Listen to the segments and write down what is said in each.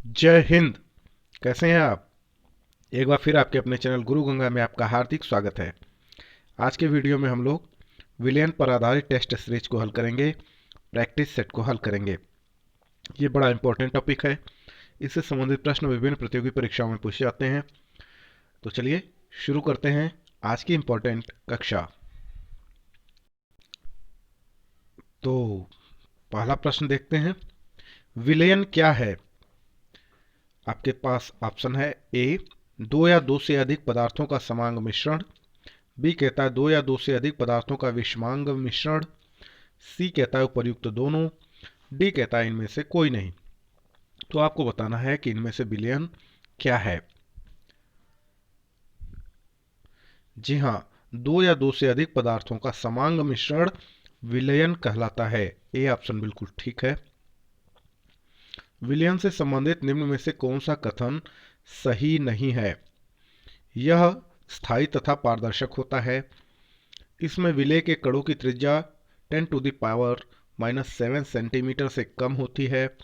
जय हिंद। कैसे हैं आप? एक बार फिर आपके अपने चैनल गुरु गंगा में आपका हार्दिक स्वागत है। आज के वीडियो में हम लोग विलियन पर आधारित टेस्ट सीरीज को हल करेंगे, प्रैक्टिस सेट को हल करेंगे। ये बड़ा इंपॉर्टेंट टॉपिक है। इससे संबंधित प्रश्न विभिन्न प्रतियोगी परीक्षाओं में पूछे जाते हैं। तो चलिए शुरू करते हैं आज की इंपॉर्टेंट कक्षा। तो पहला प्रश्न देखते हैं, विलयन क्या है? आपके पास ऑप्शन है ए, दो या दो से अधिक पदार्थों का समांग मिश्रण। बी कहता है दो या दो से अधिक पदार्थों का विषमांग मिश्रण। सी कहता है उपर्युक्त दोनों। डी कहता है इनमें से कोई नहीं। तो आपको बताना है कि इनमें से विलयन क्या है। जी हाँ, दो या दो से अधिक पदार्थों का समांग मिश्रण विलयन कहलाता है। ए ऑप्शन बिल्कुल ठीक है। विलयन से संबंधित निम्न में से कौन सा कथन सही नहीं है? यह स्थायी तथा पारदर्शक होता है। इसमें विलेय के कणों की त्रिज्या 10⁻⁻7 सेंटीमीटर से कम होती है।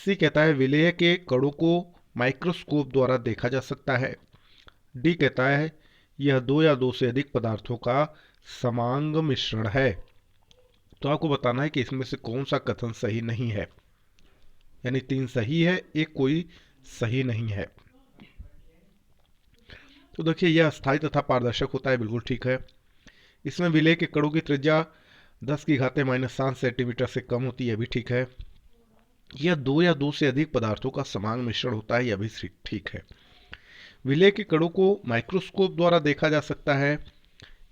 सी कहता है विलेय के कणों को माइक्रोस्कोप द्वारा देखा जा सकता है। डी कहता है यह दो या दो से अधिक पदार्थों का समांग मिश्रण है। तो आपको बताना है कि इसमें से कौन सा कथन सही नहीं है। यानी तीन सही है, एक कोई सही नहीं है। तो देखिए, यह अस्थायी तथा पारदर्शक होता है, बिल्कुल ठीक है। इसमें विलेय के कणों की त्रिज्या 10⁻⁻7 सेंटीमीटर से कम होती है, यह भी ठीक है। यह दो या दो से अधिक पदार्थों का समांग मिश्रण होता है, यह भी ठीक है। विलेय के कणों को माइक्रोस्कोप द्वारा देखा जा सकता है,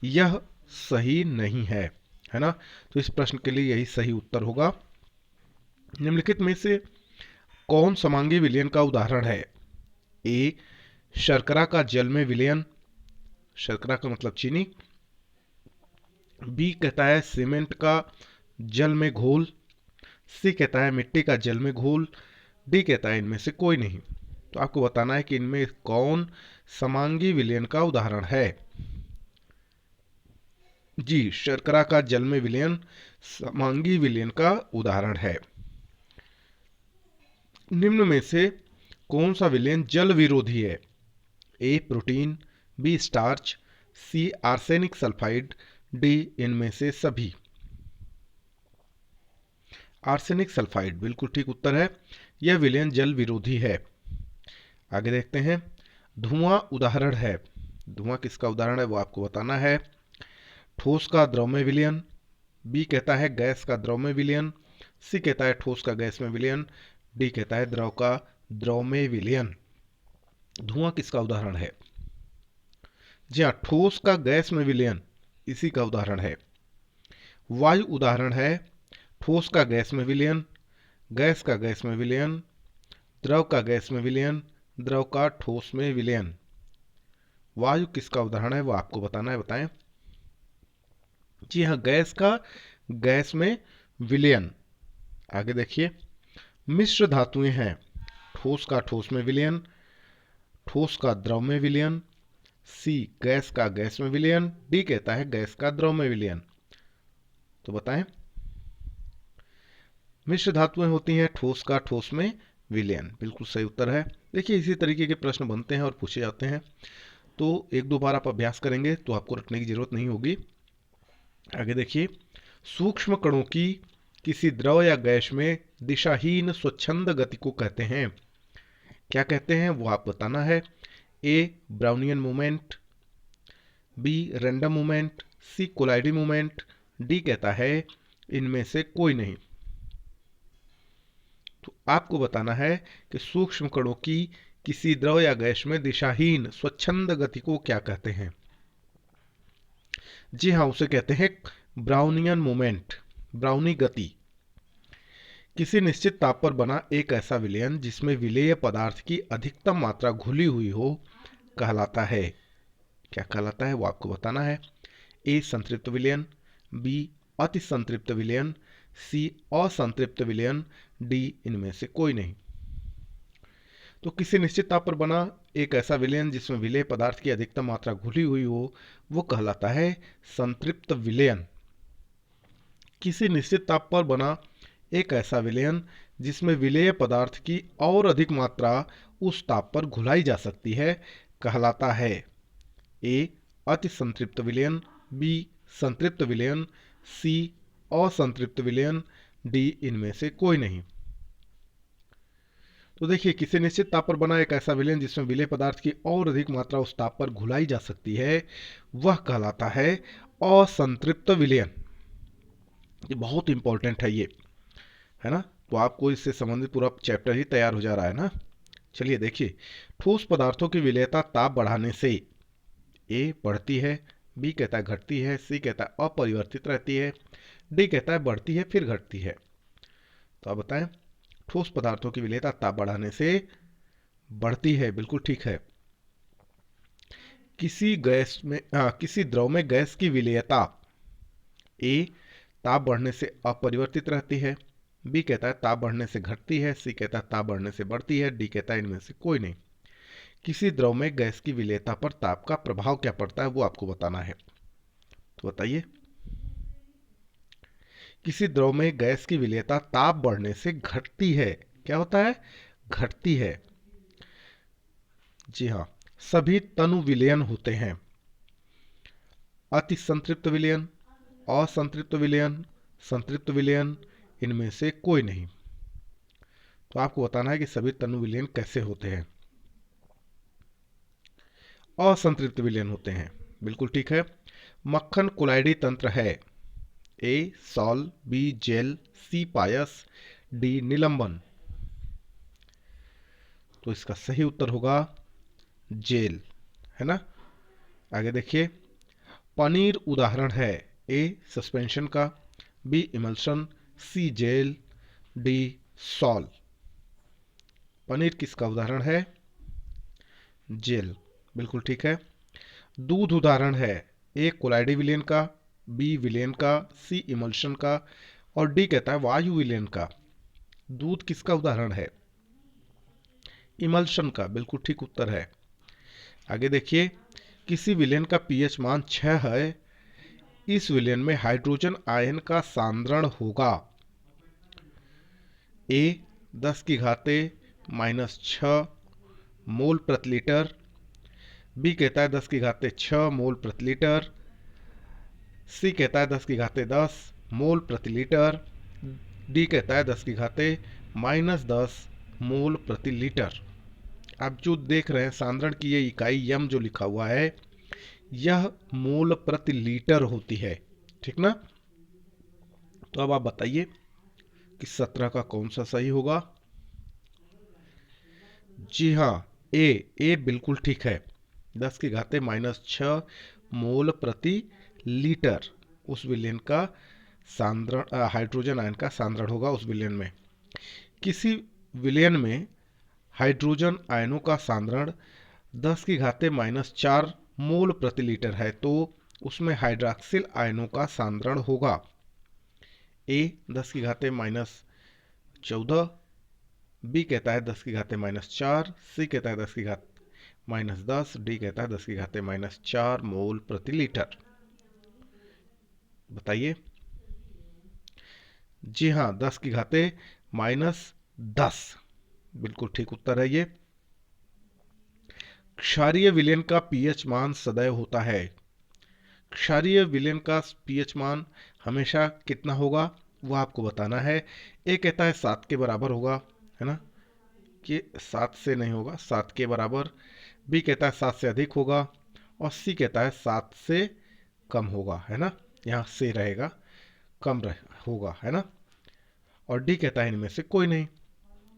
यह सही नहीं है ना। तो इस प्रश्न के लिए यही सही उत्तर होगा। निम्नलिखित में से कौन समांगी विलयन का उदाहरण है? ए, शर्करा का जल में विलयन। शर्करा का मतलब चीनी। बी कहता है सीमेंट का जल में घोल। सी कहता है मिट्टी का जल में घोल। डी कहता है इनमें से कोई नहीं। तो आपको बताना है कि इनमें कौन समांगी विलयन का उदाहरण है। जी, शर्करा का जल में विलयन समांगी विलयन का उदाहरण है। निम्न में से कौन सा विलयन जल विरोधी है? A, protein. B, starch. C, arsenic sulphide. D, इनमें से सभी। आर्सेनिक सल्फाइड बिल्कुल ठीक उत्तर है। यह विलयन जल विरोधी है। आगे देखते हैं, धुआं उदाहरण है। धुआं किसका उदाहरण है वो आपको बताना है। ठोस का द्रव में विलयन। बी कहता है गैस का द्रव में विलयन। सी कहता है ठोस का गैस में विलयन। डी कहता है द्रव का द्रव में विलयन। धुआं किसका उदाहरण है? जी हाँ, ठोस का गैस में विलयन इसी का उदाहरण है। वायु उदाहरण है ठोस का गैस में विलयन, गैस का गैस में विलयन, द्रव का गैस में विलयन, द्रव का ठोस में विलयन। वायु किसका उदाहरण है वो आपको बताना है, बताएं। जी हाँ, गैस का गैस में विलयन। आगे देखिए, मिश्र धातुएं हैं। ठोस का ठोस में विलयन, ठोस का द्रव में विलयन। सी, गैस का गैस में विलयन। डी कहता है गैस का द्रव में विलयन। तो बताएं। मिश्र धातुएं होती हैं ठोस का ठोस में विलयन, बिल्कुल सही उत्तर है। देखिए, इसी तरीके के प्रश्न बनते हैं और पूछे जाते हैं। तो एक दो बार आप अभ्यास करेंगे तो आपको रटने की जरूरत नहीं होगी। आगे देखिए, सूक्ष्म कणों की किसी द्रव या गैस में दिशाहीन स्वच्छंद गति को कहते हैं। क्या कहते हैं वो आप बताना है। A, Brownian movement. B, random movement. C, कोलाइडी मूवमेंट। डी कहता है इनमें से कोई नहीं। तो आपको बताना है कि सूक्ष्म कणों की किसी द्रव या गैस में दिशाहीन स्वच्छंद गति को क्या कहते हैं? जी हाँ, उसे कहते हैं ब्राउनियन मूवमेंट, ब्राउनी गति। किसी निश्चित ताप पर बना एक ऐसा विलयन जिसमें विलेय पदार्थ की अधिकतम मात्रा घुली हुई हो कहलाता है। क्या कहलाता है वो आपको बताना है। ए, संतृप्त विलयन। बी, अति संतृप्त विलयन। सी, असंतृप्त विलयन। डी, इनमें से कोई नहीं। तो किसी निश्चित ताप पर बना एक ऐसा विलयन जिसमें विलेय पदार्थ की अधिकतम मात्रा घुली हुई हो वो कहलाता है संतृप्त विलयन। किसी निश्चित ताप पर बना एक ऐसा विलयन जिसमें विलेय पदार्थ की और अधिक मात्रा उस ताप पर घुलाई जा सकती है कहलाता है? ए अति संतृप्त विलयन, बी संतृप्त विलयन, सी असंतृप्त विलयन, डी इनमें से कोई नहीं। तो देखिए, किसी निश्चित ताप पर बना एक ऐसा विलयन जिसमें विलेय पदार्थ की और अधिक मात्रा उस ताप पर घुलाई जा सकती है, वह कहलाता है असंतृप्त विलयन। ये बहुत इंपॉर्टेंट है ये, है ना? तो आपको इससे संबंधित पूरा चैप्टर ही तैयार हो जा रहा है ना। चलिए देखिए, ठोस पदार्थों की विलेयता ताप बढ़ाने से ए बढ़ती है, बी कहता है घटती है, सी कहता है अपरिवर्तित रहती है, डी कहता है बढ़ती है फिर घटती है। तो आप बताएं, ठोस पदार्थों की विलेयता ताप बढ़ाने से बढ़ती है, बिल्कुल ठीक है। किसी द्रव में गैस की विलेयता ए ताप बढ़ने से अपरिवर्तित रहती है, बी कहता है ताप बढ़ने से घटती है, सी कहता है ताप बढ़ने से बढ़ती है, डी कहता है इनमें से कोई नहीं। किसी द्रव में गैस की विलेयता पर ताप का प्रभाव क्या पड़ता है वो आपको बताना है। तो बताइए, किसी द्रव में गैस की विलेयता ताप बढ़ने से घटती है, क्या होता है? घटती है। जी हाँ, सभी तनु विलयन होते हैं। अति संतृप्त विलयन, असंतृप्त विलयन, संतृप्त विलयन, इनमें से कोई नहीं। तो आपको बताना है कि सभी तनु विलयन कैसे होते हैं। असंतृप्त विलयन होते हैं, बिल्कुल ठीक है। मक्खन कोलाइडी तंत्र है। ए सॉल, बी जेल, सी पायस, डी निलंबन। तो इसका सही उत्तर होगा जेल, है ना। आगे देखिए, पनीर उदाहरण है। ए सस्पेंशन का, बी इमल्शन, सी जेल, डी सॉल। पनीर किसका उदाहरण है? जेल, बिल्कुल ठीक है। दूध उदाहरण है। ए कोलाइडी विलयन का, बी विलयन का, सी इमल्शन का और डी कहता है वायु विलयन का। दूध किसका उदाहरण है? इमल्शन का, बिल्कुल ठीक उत्तर है। आगे देखिए, किसी विलयन का पीएच मान 6 है, इस विलयन में हाइड्रोजन आयन का सांद्रण होगा। ए 10 की घाते -6 मोल प्रति लीटर, बी कहता है 10 की घाते 6 मोल प्रति लीटर, सी कहता है 10 की घाते 10 मोल प्रति लीटर, डी कहता है 10 की घाते -10 मोल प्रति लीटर। आप जो देख रहे हैं सांद्रण की ये इकाई यम जो लिखा हुआ है, यह मोल प्रति लीटर होती है, ठीक ना। तो अब आप बताइए कि 17 का कौन सा सही होगा? जी हाँ, ए बिल्कुल ठीक है। 10 की घाते -6 मोल प्रति लीटर उस विलयन का सांद्रण, हाइड्रोजन आयन का सांद्रण होगा उस विलयन में। किसी विलयन में हाइड्रोजन आयनों का सांद्रण 10 की घाते -4 मोल प्रति लीटर है, तो उसमें हाइड्रॉक्सिल आयनों का सांद्रण होगा। ए 10 की घाते -14, बी कहता है 10 की घाते -4, सी कहता है 10 की घाते -10, डी कहता है 10 की घाते -4 मोल प्रति लीटर। बताइए। जी हाँ, 10 की घाते -10, बिल्कुल ठीक उत्तर है ये। क्षारीय विलयन का पीएच मान सदैव होता है। क्षारीय विलयन का पीएच मान हमेशा कितना होगा वो आपको बताना है। ए कहता है 7 के बराबर होगा, है ना, कि 7 से नहीं होगा, 7 के बराबर। बी कहता है 7 से अधिक होगा और सी कहता है 7 से कम होगा, है ना, यहाँ से रहेगा, कम होगा, है ना, और डी कहता है इनमें से कोई नहीं।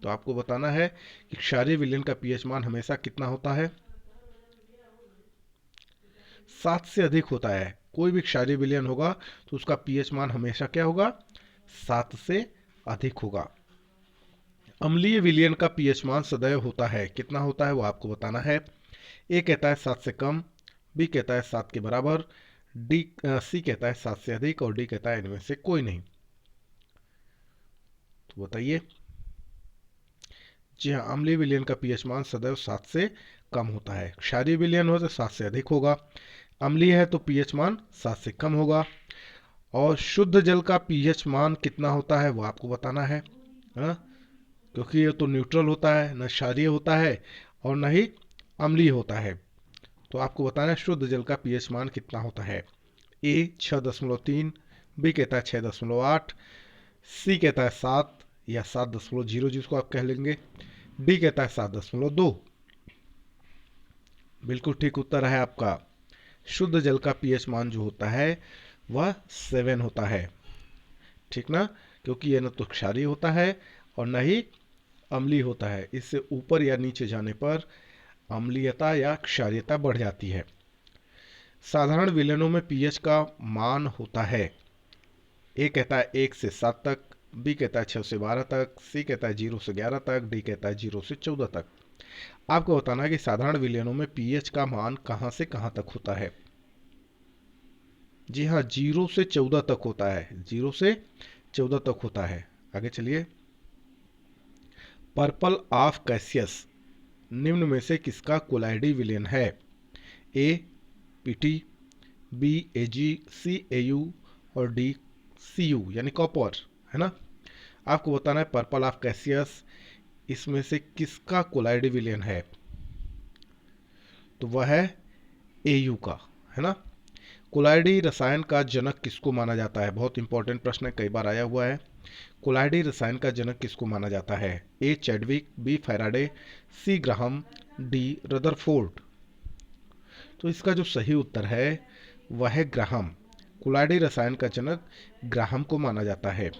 तो आपको बताना है कि क्षारीय विलयन का पीएच मान हमेशा कितना होता है? 7 से अधिक होता है। कोई भी क्षारीय विलयन होगा तो उसका पीएच मान हमेशा क्या होगा? 7 से अधिक होगा। अम्लीय विलयन का पीएच मान सदैव होता है, कितना होता है वो आपको बताना है। ए कहता है 7 से कम, बी कहता है 7 के बराबर, सी कहता है 7 से अधिक और डी कहता है इनमें से कोई नहीं। तो बताइए। जी हाँ, अम्लीय विलयन का पीएच मान सदैव 7 से कम होता है। क्षारीय विलयन हो तो 7 से अधिक होगा, अम्लीय है तो पीएच मान 7 से कम होगा। और शुद्ध जल का पीएच मान कितना होता है वो आपको बताना है, हाँ? क्योंकि ये तो न्यूट्रल होता है, न क्षारीय होता है और न ही अम्लीय होता है। तो आपको बताना है शुद्ध जल का पीएच मान कितना होता है। ए 6.3, बी कहता है 6.8, सी कहता है 7 या 7.0 जिसको आप कह लेंगे, डी कहता है 7.2। बिल्कुल ठीक उत्तर है आपका। शुद्ध जल का पीएच मान जो होता है वह 7 होता है, ठीक ना, क्योंकि यह न तो क्षारीय होता है और न ही अम्लीय होता है। इससे ऊपर या नीचे जाने पर अम्लीयता या क्षारीयता बढ़ जाती है। साधारण विलयनों में पीएच का मान होता है, ए कहता है 1 से 7 तक, बी कहता है 6 से 12 तक, सी कहता है 0 से 11 तक, डी कहता है 0 से 14 तक। आपको बताना है कि साधारण विलयनों में पीएच का मान कहां से कहां तक होता है। जी हाँ, 0 से 14 तक होता है, 0 से 14 तक होता है। आगे चलिए। पर्पल ऑफ कैसियस निम्न में से किसका कोलाइडी विलयन है। A PT, B AG, C AU और डी सीयू यानी कॉपर, है ना। आपको बताना है पर्पल ऑफ कैसियस इसमें से किसका कोलाइडी विलयन है, तो वह है एयू का, है ना। कोलाइडी रसायन का जनक किसको माना जाता है, बहुत इंपॉर्टेंट प्रश्न है, कई बार आया हुआ है। कोलाइडी रसायन का जनक किसको माना जाता है। ए चैडविक, बी फैराडे, सी ग्राहम, डी रदरफोर्ड। तो इसका जो सही उत्तर है वह है ग्राहम। कोलाइडी रसायन का जनक ग्राहम को माना जाता है।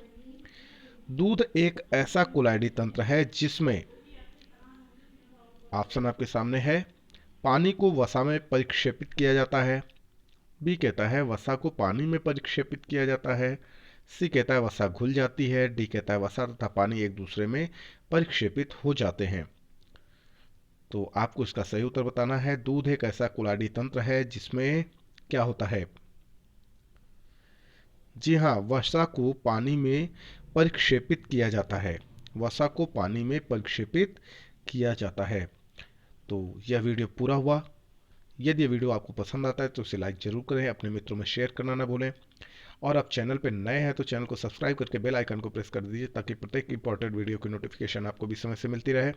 दूध एक ऐसा कोलाइडी तंत्र है जिसमें, ऑप्शन आपके सामने है, पानी को वसा में परिक्षेपित किया जाता है, बी कहता है वसा को पानी में परिक्षेपित किया जाता है, सी कहता है वसा घुल जाती है, डी कहता है वसा तथा पानी एक दूसरे में परिक्षेपित हो जाते हैं। तो आपको इसका सही उत्तर बताना है। दूध एक ऐसा कोलाइडी तंत्र है जिसमें क्या होता है। जी हाँ, वसा को पानी में परिक्षेपित किया जाता है, वसा को पानी में परिक्षेपित किया जाता है। तो यह वीडियो पूरा हुआ। यदि ये वीडियो आपको पसंद आता है तो इसे लाइक जरूर करें, अपने मित्रों में शेयर करना ना भूलें, और आप चैनल पर नए हैं तो चैनल को सब्सक्राइब करके बेल आइकन को प्रेस कर दीजिए ताकि प्रत्येक इंपॉर्टेंट वीडियो की नोटिफिकेशन आपको भी समय से मिलती रहे।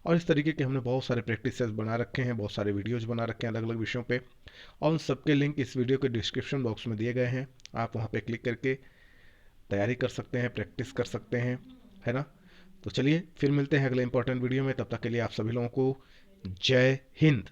और इस तरीके के हमने बहुत सारे प्रैक्टिस सेट्स बना रखे हैं, बहुत सारे वीडियोज बना रखे हैं अलग अलग विषयों पे, और उन सबके लिंक इस वीडियो के डिस्क्रिप्शन बॉक्स में दिए गए हैं। आप वहाँ पे क्लिक करके तैयारी कर सकते हैं, प्रैक्टिस कर सकते हैं, है ना। तो चलिए फिर मिलते हैं अगले इंपॉर्टेंट वीडियो में, तब तक के लिए आप सभी लोगों को जय हिंद।